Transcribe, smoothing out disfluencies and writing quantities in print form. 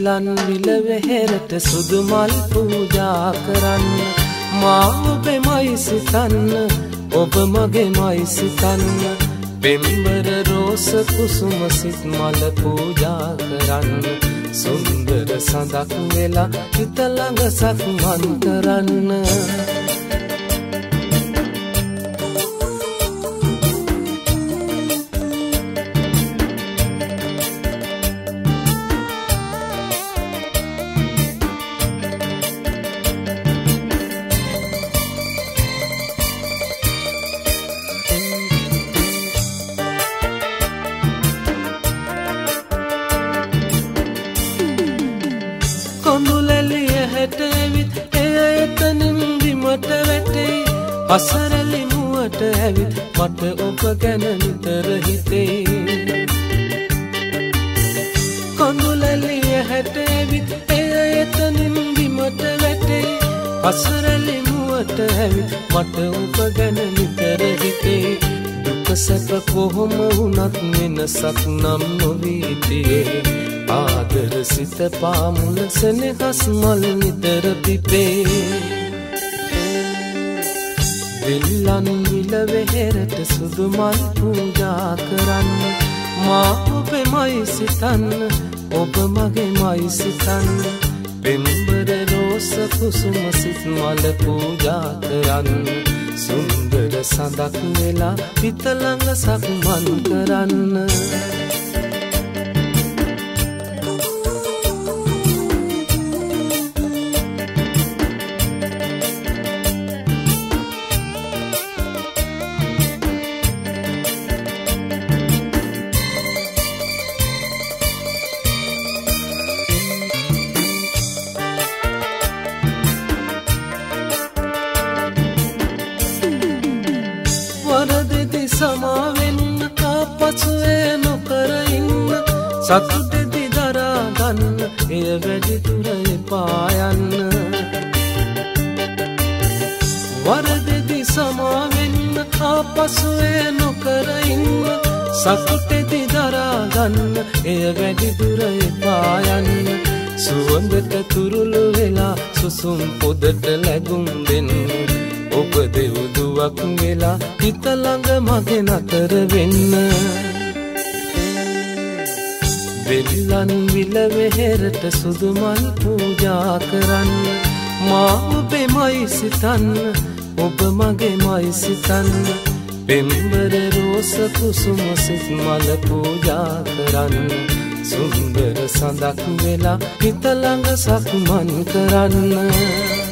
විල්ලන් විල වෙහෙරට සුදු මල් පූජා කරන්න මා ඔබෙමයි සිතන්න ඔබ මගේමයි සිතන්න පෙම්බර රෝස කුසුම සිත් මල පූජා කරන්න සුන්දර සඳක් වෙලා හිත ළඟ සක්මන් කරන්න අසරලි මුවට ඇවිත් මට ඔබ ගැන නිතර හිතේ කොඳුලැලිය හැට ඇවිත් එය එතනින් බිමට වැටේ අසරලි මුවට ඇවිත් මට ඔබ ගැන නිතර හිතේ දුක සැප කොහොම වුණත් වෙනසක් නම් නොවී තියේ ආදර සිත පාමුල සෙනෙහස් මල් නිතර පිපේ විල්ලන් විල වෙහෙරට සුදු මල් පූජා කරන්න මා ඔබෙමයි සිතන්න ඔබ මගේමයි සිතන්න පෙම්බර රෝස කුසුම සිත් මල පූජා කරන්න සුන්දර සඳක් වෙලා හිත ළඟ සක්මන් කරන්න සමාවෙන්න ආපසුවේ නොකර ඉන්න සතුටෙදි දරා ගන්න එය වැඩි දුර එපා යන්න වරදෙදි සමාවෙන්න ආපසුවේ නොකර ඉන්න සතුටෙදි දරා ගන්න එය වැඩි දුර එපා යන්න සුවඳට තුරුළු වෙලා සුසුම් පොදට ලැබුම් දෙන්න ඔබ දෙව්දුවක් වෙලා හිත ළඟ මගේ නතර වෙන්න විල්ලන් විල වෙහෙරට සුදු මල් පූජා කරන්න මා ඔබෙමයි සිතන්න ඔබ මගේමයි සිතන්න පෙම්බර රෝස කුසුම සිත් මල පූජා කරන්න සුන්දර සඳක් වෙලා හිත ළඟ සක්මන් කරන්න